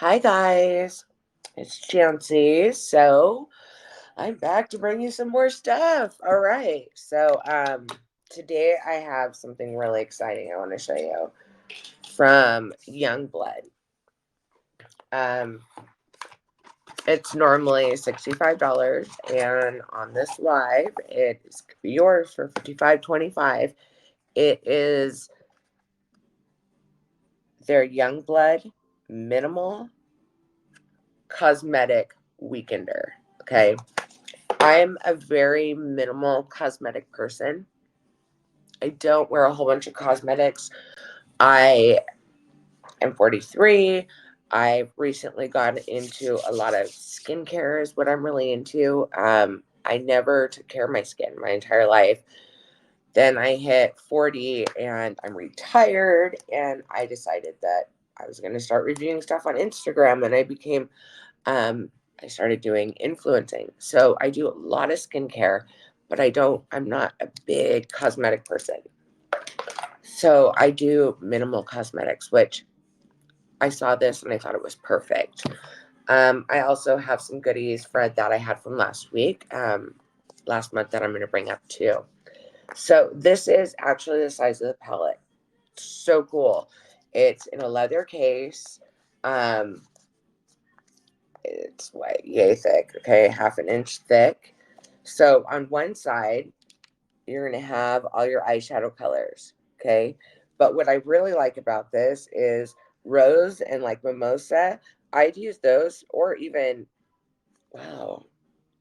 Hi guys, it's Chansey. So I'm back to bring you some more stuff. All right. Today I have something really exciting I want to show you from Youngblood. Um it's normally $65, and on this live it is yours for $55.25. It is their Youngblood minimal cosmetic weekender. Okay. I'm a very minimal cosmetic person. I don't wear a whole bunch of cosmetics. I am 43. I've recently gotten into a lot of skincare is what I'm really into. I never took care of my skin my entire life. Then I hit 40 and I'm retired, and I decided that I was going to start reviewing stuff on Instagram, and um, I started doing influencing. So I do a lot of skincare, but I'm not a big cosmetic person. So I do minimal cosmetics, which I saw this and I thought it was perfect. I also have some goodies for that I had from last month that I'm going to bring up too. So this is actually the size of the palette. So cool. It's in a leather case. Um, it's like yay thick. Okay, half an inch thick. So on one side, you're going to have all your eyeshadow colors. Okay. But what I really like about this is rose and like mimosa. I'd use those, or even, wow,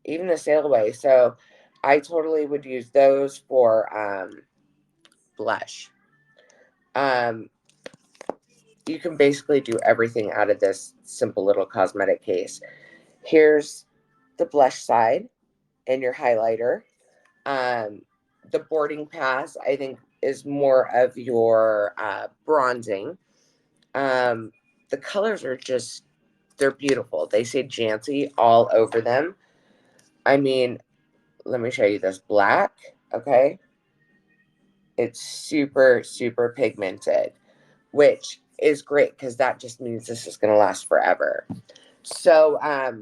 even the sail away. So I totally would use those for blush. Um, you can basically do everything out of this simple little cosmetic case. Here's the blush side and your highlighter. Um, the boarding pass, I think, is more of your bronzing. The colors are they're beautiful. They say Jancy all over them. I mean, let me show you this black. Okay. It's super, super pigmented, which is great because that just means this is going to last forever. So, I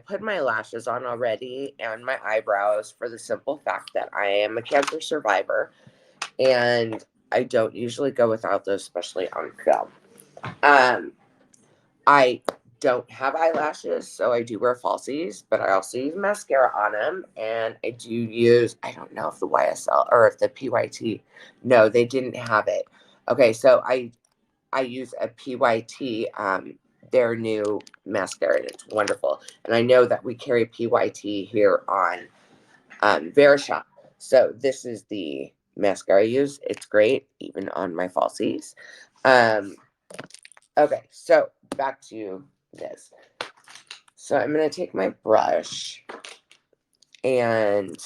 put my lashes on already and my eyebrows for the simple fact that I am a cancer survivor and I don't usually go without those, especially on film. Um, I don't have eyelashes, so I do wear falsies, but I also use mascara on them, and I do use, I don't know if the YSL or if the PYT, no, they didn't have it. Okay, so I use a PYT, their new mascara, and it's wonderful. And I know that we carry PYT here on Verishop. So this is the mascara I use. It's great, even on my falsies. Um, okay, so back to this. So I'm going to take my brush, and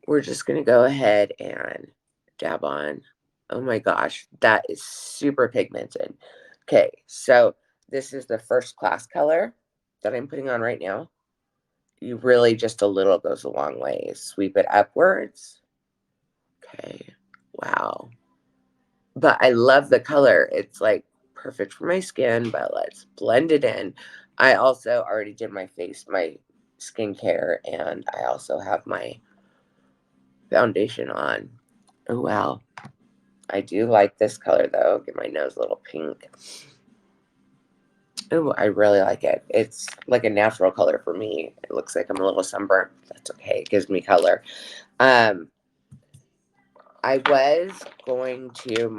we're just going to go ahead and dab on. Oh my gosh, that is super pigmented. Okay, so this is the first class color that I'm putting on right now. You really just a little goes a long way. Sweep it upwards. Okay, wow. But I love the color. It's like perfect for my skin, but let's blend it in. I also already did my skincare, and I also have my foundation on. Oh, wow. I do like this color, though. Get my nose a little pink. Oh, I really like it. It's like a natural color for me. It looks like I'm a little sunburnt. That's okay. It gives me color. Um, I was going to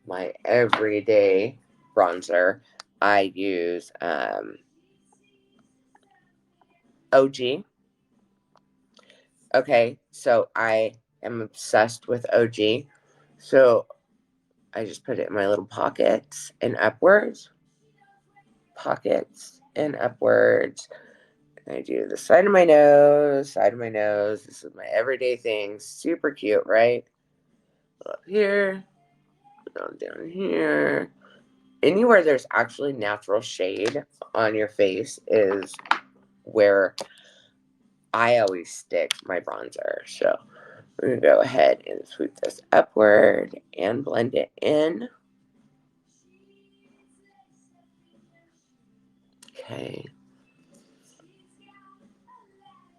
my everyday bronzer. I use OG. Okay, so I am obsessed with OG. So I just put it in my little pockets and upwards. Pockets and upwards. And I do the side of my nose, side of my nose. This is my everyday thing. Super cute, right? Up here, down here. Anywhere there's actually natural shade on your face is where I always stick my bronzer. So we're going to go ahead and sweep this upward and blend it in. Okay.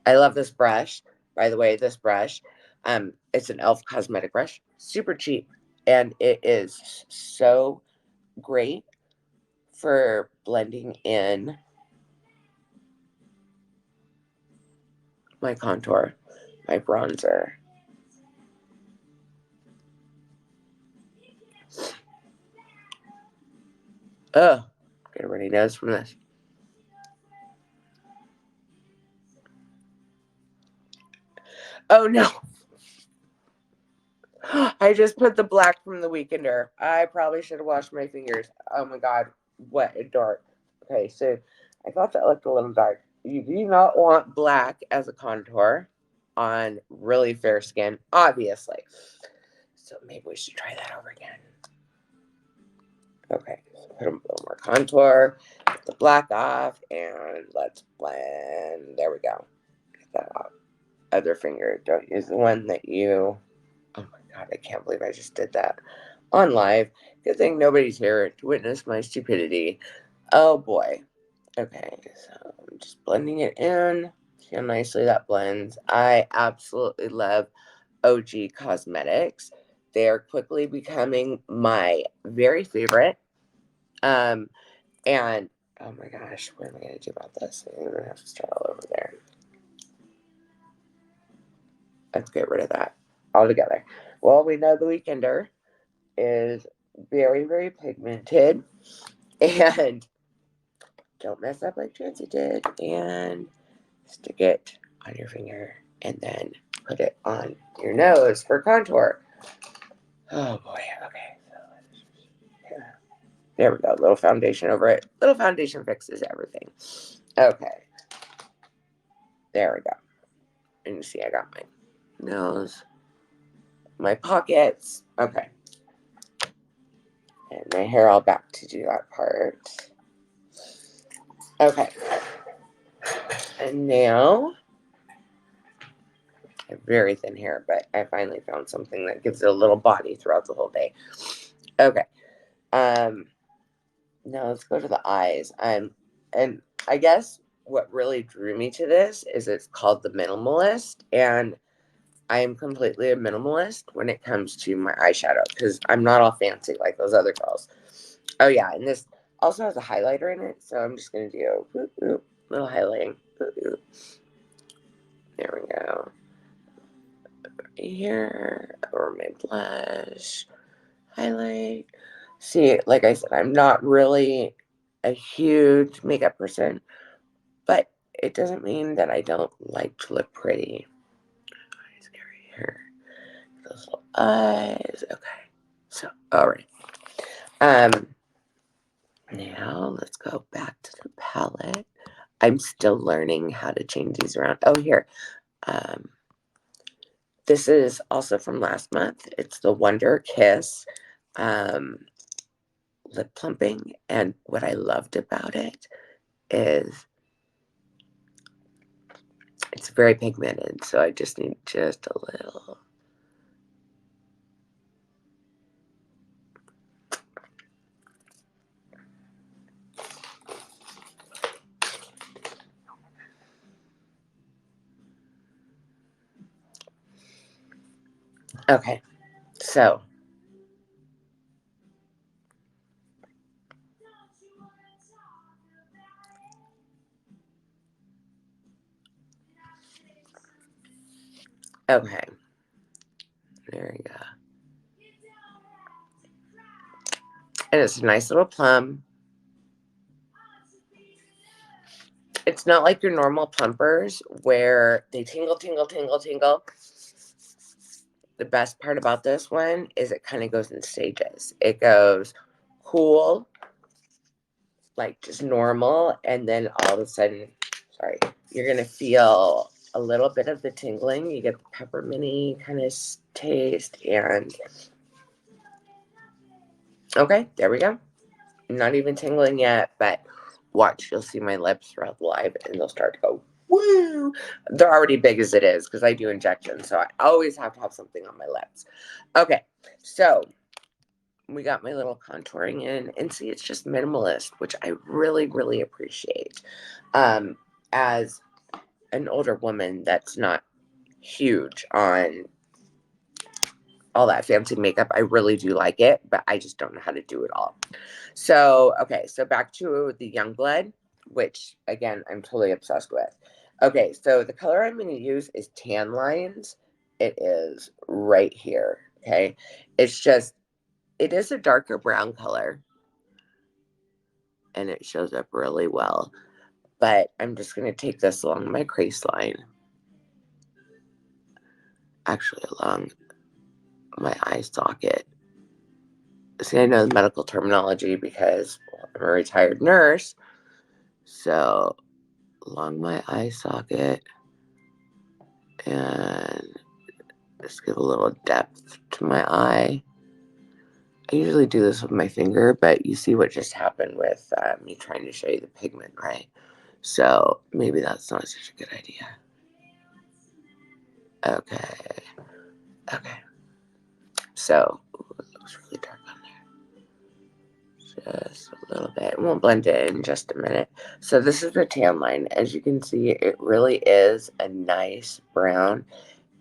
I love this brush. By the way, this brush, it's an e.l.f. cosmetic brush. Super cheap. And it is so great for blending in my contour, my bronzer. Oh, get a runny nose from this. Oh no. I just put the black from the Weekender. I probably should have washed my fingers. Oh my god, wet and dark. Okay, so I thought that looked a little dark. You do not want black as a contour on really fair skin, obviously. So maybe we should try that over again. Okay, so put a little more contour, get the black off, and let's blend. There we go. Get that off. Other finger. Don't use the one that you... Oh my god, I can't believe I just did that on live. Good thing nobody's here to witness my stupidity. Oh boy. Okay, so I'm just blending it in. See how nicely that blends. I absolutely love OG Cosmetics. They are quickly becoming my very favorite. And oh my gosh, what am I gonna do about this? I'm gonna have to start all over there. Let's get rid of that altogether. Well, we know the Weekender is very, very pigmented, and don't mess up like Chansey did, and stick it on your finger and then put it on your nose for contour. Oh boy. Okay, so there we go. Little foundation over it. Little foundation fixes everything. Okay, there we go. And you see I got my nose, my pockets. Okay, and my hair all back to do that part. Okay, and now I have very thin hair, but I finally found something that gives it a little body throughout the whole day. Okay, now let's go to the eyes. And I guess what really drew me to this is it's called the minimalist, and I am completely a minimalist when it comes to my eyeshadow because I'm not all fancy like those other girls. Oh yeah, and this also has a highlighter in it, so I'm just gonna do a little highlighting. There we go. Here, or my blush, highlight. See, like I said, I'm not really a huge makeup person, but it doesn't mean that I don't like to look pretty. Here, those little eyes. Okay, so all right. Now let's go back to the palette. I'm still learning how to change these around. Oh, here. This is also from last month. It's the Wonder Kiss lip plumping. And what I loved about it is it's very pigmented. So I just need just a little. Okay. So okay. There you go. And it's a nice little plum. It's not like your normal plumpers where they tingle, tingle, tingle, tingle. The best part about this one is it kind of goes in stages. It goes cool, like just normal, and then all of a sudden, sorry, you're going to feel a little bit of the tingling. You get the pepperminty kind of taste, and okay, there we go. Not even tingling yet, but watch, you'll see my lips throughout the live, and they'll start to go woo. They're already big as it is because I do injections. So I always have to have something on my lips. Okay. So we got my little contouring in, and see, it's just minimalist, which I really, really appreciate. As an older woman that's not huge on all that fancy makeup, I really do like it, but I just don't know how to do it all. So, okay, so back to the Youngblood, which again, I'm totally obsessed with. Okay, so the color I'm going to use is Tan Lines. It is right here. Okay, it's just, it is a darker brown color, and it shows up really well. But I'm just going to take this along my crease line, actually along my eye socket. See, I know the medical terminology because I'm a retired nurse. So along my eye socket, and just give a little depth to my eye. I usually do this with my finger, but you see what just happened with me trying to show you the pigment, right? So maybe that's not such a good idea. Okay. Okay. So, ooh, it looks really dark on there. Just a little bit. It won't blend it in just a minute. So this is the tan line. As you can see, it really is a nice brown.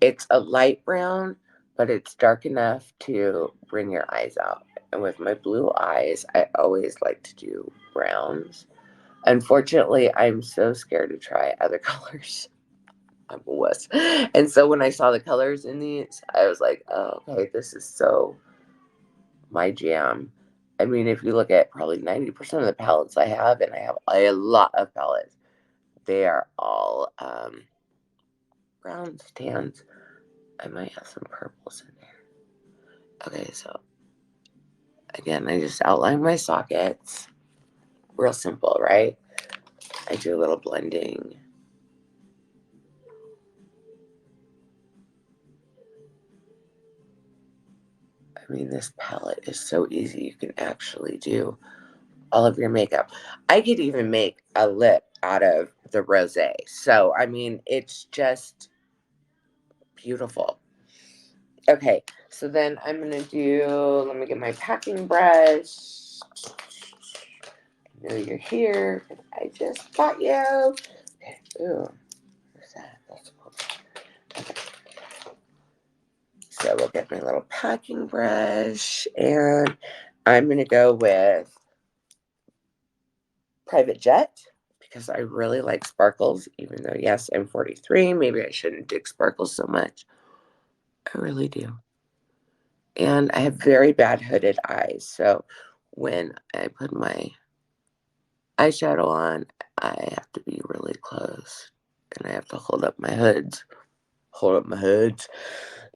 It's a light brown, but it's dark enough to bring your eyes out. And with my blue eyes, I always like to do browns. Unfortunately, I'm so scared to try other colors. I'm a wuss. And so when I saw the colors in these, I was like, oh, okay, this is so my jam. I mean, if you look at probably 90% of the palettes I have, and I have a lot of palettes, they are all browns, tans. I might have some purples in there. Okay, so again, I just outline my sockets. Real simple, right? I do a little blending. I mean, this palette is so easy. You can actually do all of your makeup. I could even make a lip out of the rosé. So, I mean, it's just beautiful. Okay, so then I'm going to do, let me get my packing brush. I know you're here. I just got you. Okay, ooh, what's that? That's cool. Okay. So we'll get my little packing brush, and I'm going to go with Private Jet because I really like sparkles, even though, yes, I'm 43. Maybe I shouldn't dig sparkles so much. I really do. And I have very bad hooded eyes. So when I put my eyeshadow on, I have to be really close. And I have to hold up my hoods. Hold up my hoods.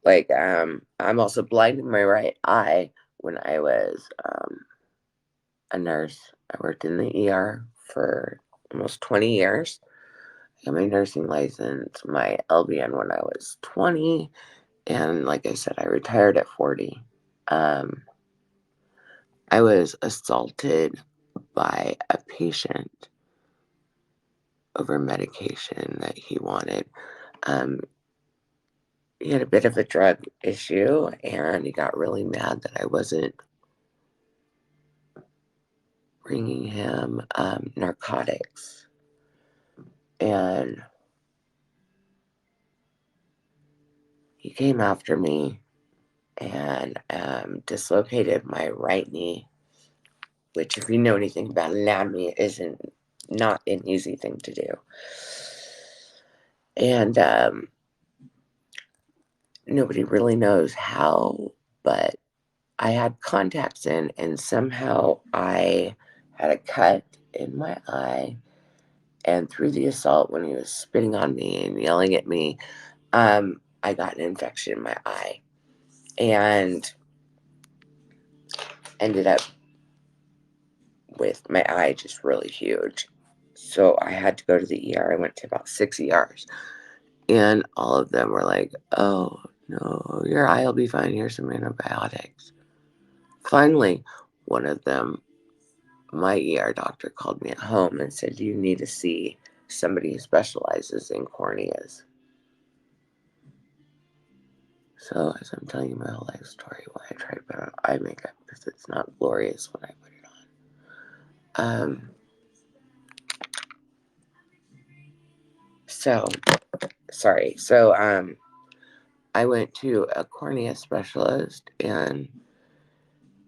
Like, I'm also blind in my right eye. When I was a nurse, I worked in the ER for almost 20 years. I got my nursing license, my LVN when I was 20. And like I said, I retired at 40. I was assaulted by a patient over medication that he wanted. He had a bit of a drug issue, and he got really mad that I wasn't bringing him narcotics. And he came after me and dislocated my right knee, which, if you know anything about anatomy, isn't not an easy thing to do. And nobody really knows how, but I had contacts in, and somehow I had a cut in my eye. And through the assault, when he was spitting on me and yelling at me, I got an infection in my eye and ended up with my eye just really huge. So I had to go to the ER. I went to about 6 ERs, and all of them were like, oh, no, your eye will be fine. Here's some antibiotics. Finally, one of them, my ER doctor, called me at home and said, you need to see somebody who specializes in corneas. So, as I'm telling you my whole life story, why I try to put on eye makeup, because it's not glorious when I put it on. I went to a cornea specialist, and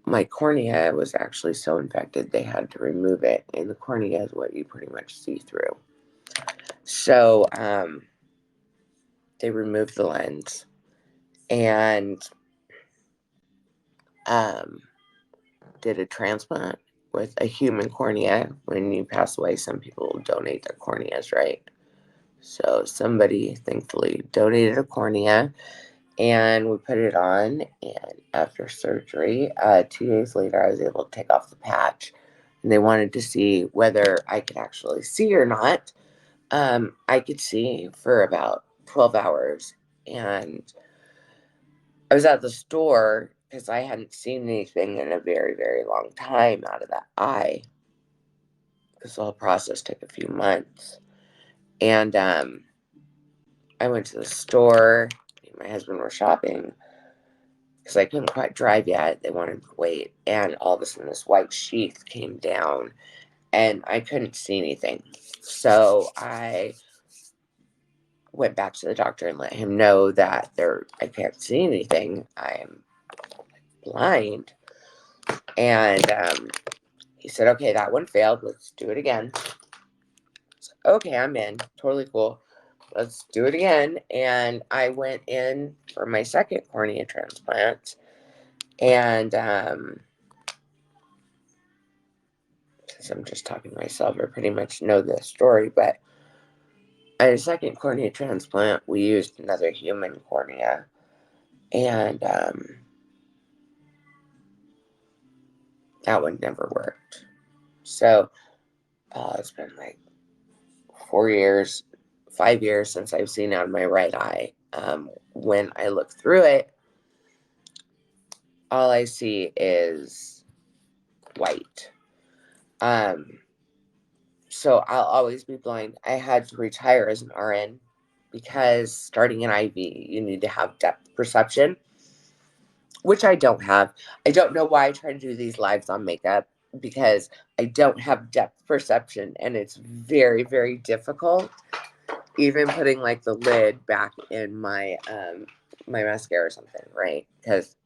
my cornea was actually so infected they had to remove it, and the cornea is what you pretty much see through. So, they removed the lens, and did a transplant with a human cornea. When you pass away, some people donate their corneas, right? So somebody thankfully donated a cornea, and we put it on. And after surgery, 2 days later, I was able to take off the patch, and they wanted to see whether I could actually see or not. I could see for about 12 hours, and I was at the store because I hadn't seen anything in a very, very long time out of that eye, because the whole process took a few months. And I went to the store. Me and my husband were shopping because I couldn't quite drive yet. They wanted to wait. And all of a sudden, this white sheath came down, and I couldn't see anything. So I went back to the doctor and let him know that I can't see anything. I'm blind. And he said, okay, that one failed. Let's do it again. So, okay, I'm in. Totally cool. Let's do it again. And I went in for my second cornea transplant. And since I'm just talking to myself, I pretty much know this story. But at a second cornea transplant, we used another human cornea. And that one never worked. So it's been like 5 years since I've seen out of my right eye. When I look through it, all I see is white. So I'll always be blind. I had to retire as an RN because starting an IV, you need to have depth perception, which I don't have. I don't know why I try to do these lives on makeup, because I don't have depth perception, and it's very, very difficult. Even putting like the lid back in my my mascara or something, right? Because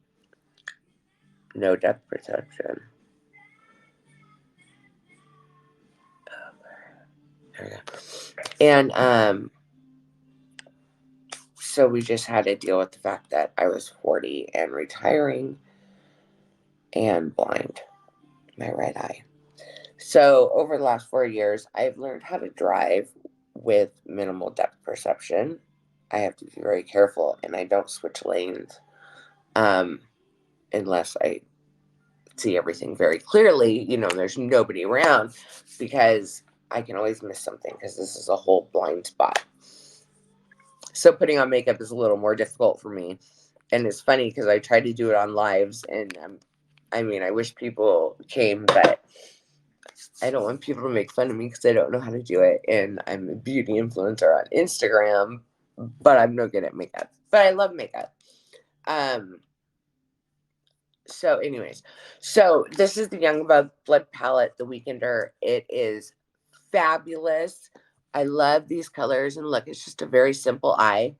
no depth perception. There we go. And so we just had to deal with the fact that I was 40 and retiring and blind, my right eye. So over the last 4 years, I've learned how to drive with minimal depth perception. I have to be very careful, and I don't switch lanes unless I see everything very clearly, there's nobody around, because I can always miss something because this is a whole blind spot. So putting on makeup is a little more difficult for me. And it's funny because I tried to do it on lives, and I wish people came, but I don't want people to make fun of me because I don't know how to do it. And I'm a beauty influencer on Instagram, but I'm no good at makeup. But I love makeup. So anyways, this is the Young Blood palette, the Weekender. It is fabulous. I love these colors, and look, it's just a very simple eye.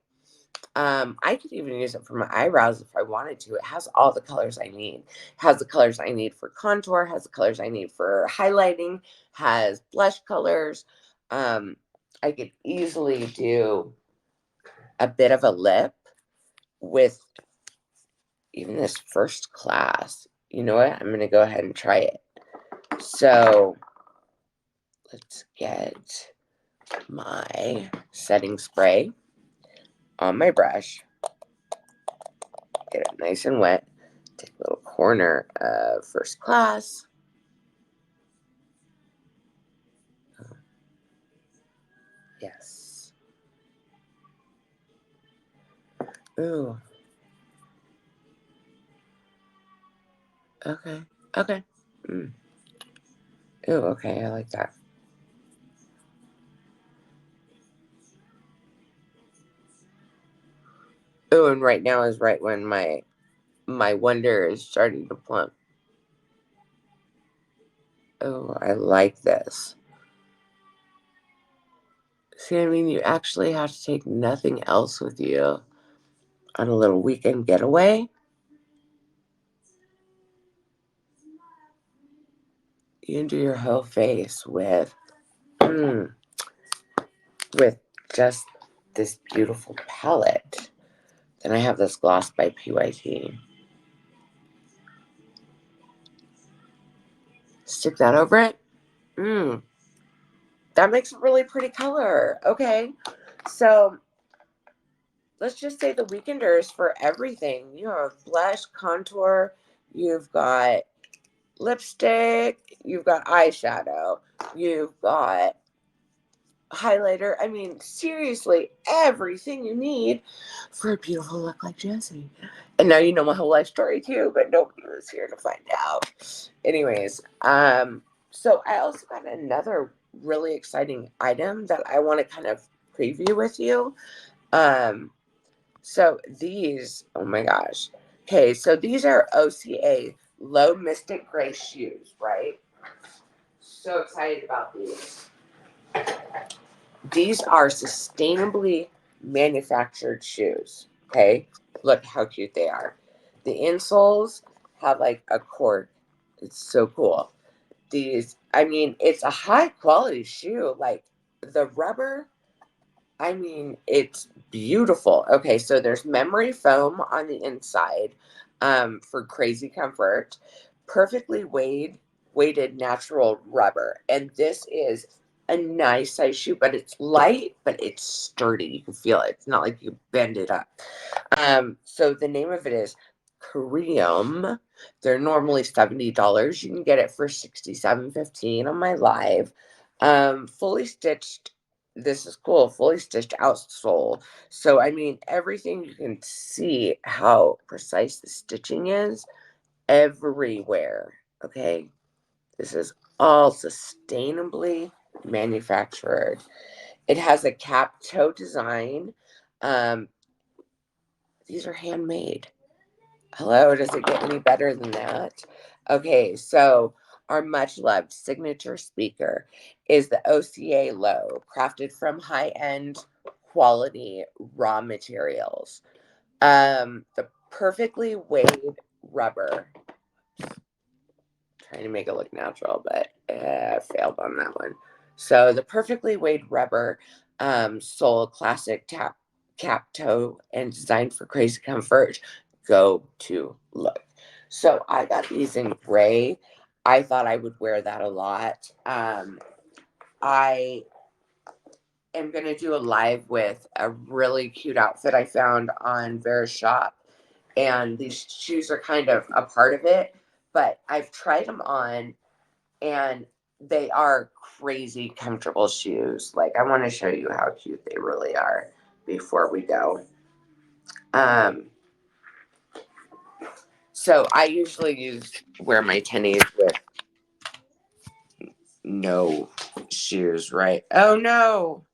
I could even use it for my eyebrows if I wanted to. It has all the colors I need. It has the colors I need for contour, has the colors I need for highlighting, has blush colors. I could easily do a bit of a lip with even this First Class. You know what? I'm going to go ahead and try it. So let's get my setting spray on my brush. Get it nice and wet. Take a little corner of First Class. Yes. Ooh. Okay. Okay. Ooh, okay. I like that. Oh, and right now is right when my wonder is starting to plump. Oh, I like this. See, I mean, you actually have to take nothing else with you on a little weekend getaway. You can do your whole face with just this beautiful palette. Then I have this gloss by PYT. Stick that over it. That makes a really pretty color. Okay, so let's just say the weekenders for everything. You have blush, contour, you've got lipstick, you've got eyeshadow, you've got highlighter. I mean, seriously, everything you need for a beautiful look like Jessie. And now you know my whole life story too, but nobody was here to find out. Anyways, so I also got another really exciting item that I want to kind of preview with you. So these, oh my gosh. Okay, so these are OCA Low Mystic Gray shoes, right? So excited about these. These are sustainably manufactured shoes. Okay, look how cute they are. The insoles have like a cord. It's so cool. These, I mean, it's a high quality shoe. Like the rubber, I mean, it's beautiful. Okay, so there's memory foam on the inside for crazy comfort, perfectly weighted natural rubber. And this is a nice size shoe, but it's light, but it's sturdy. You can feel it. It's not like you bend it up. So the name of it is Creum. They're normally $70. You can get it for $67.15 on my live. Fully stitched, this is cool, fully stitched outsole. So I mean, everything, you can see how precise the stitching is everywhere. Okay, this is all sustainably manufactured. It has a cap toe design. um these are handmade. Hello, does it get any better than that? Okay, so our much loved signature speaker is the OCA Low, crafted from high-end quality raw materials. The perfectly weighed rubber. Trying to make it look natural, but I failed on that one. So the perfectly weighed rubber sole, classic cap toe, and designed for crazy comfort. Go to look. So I got these in gray. I thought I would wear that a lot. I am going to do a live with a really cute outfit I found on Verishop. And these shoes are kind of a part of it, but I've tried them on and they are crazy comfortable shoes. Like, I want to show you how cute they really are before we go. So I usually wear my tennies with no shoes, right? Oh no.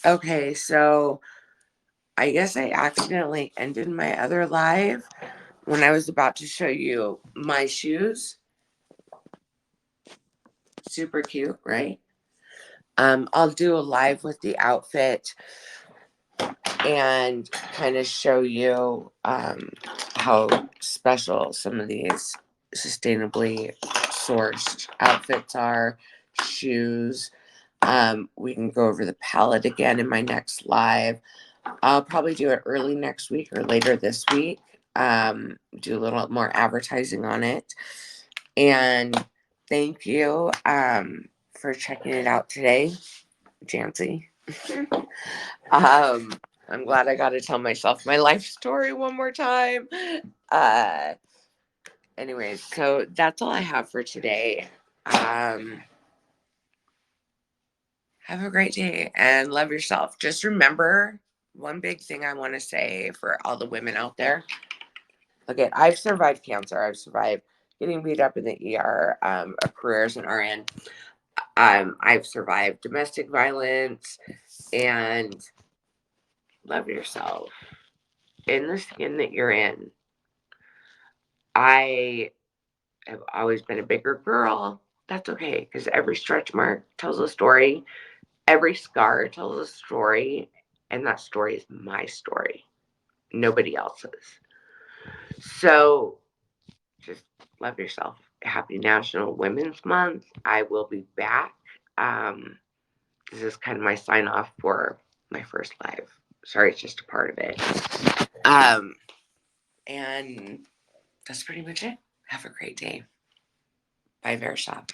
Okay, so I guess I accidentally ended my other live when I was about to show you my shoes. Super cute, right? I'll do a live with the outfit and kind of show you how special some of these sustainably sourced outfits are, shoes. We can go over the palette again in my next live. I'll probably do it early next week or later this week. Do a little more advertising on it. And thank you for checking it out today, Jancy. I'm glad I got to tell myself my life story one more time. Anyways, so that's all I have for today. Have a great day and love yourself. Just remember one big thing I want to say for all the women out there. Okay, I've survived cancer. I've survived getting beat up in the ER, a career as an RN. I've survived domestic violence, and love yourself in the skin that you're in. I have always been a bigger girl. That's okay, because every stretch mark tells a story. Every scar tells a story, and that story is my story, nobody else's. So just love yourself. Happy National Women's Month. I will be back. This is kind of my sign off for my first live. Sorry, it's just a part of it. And that's pretty much it. Have a great day. Bye, Verishop.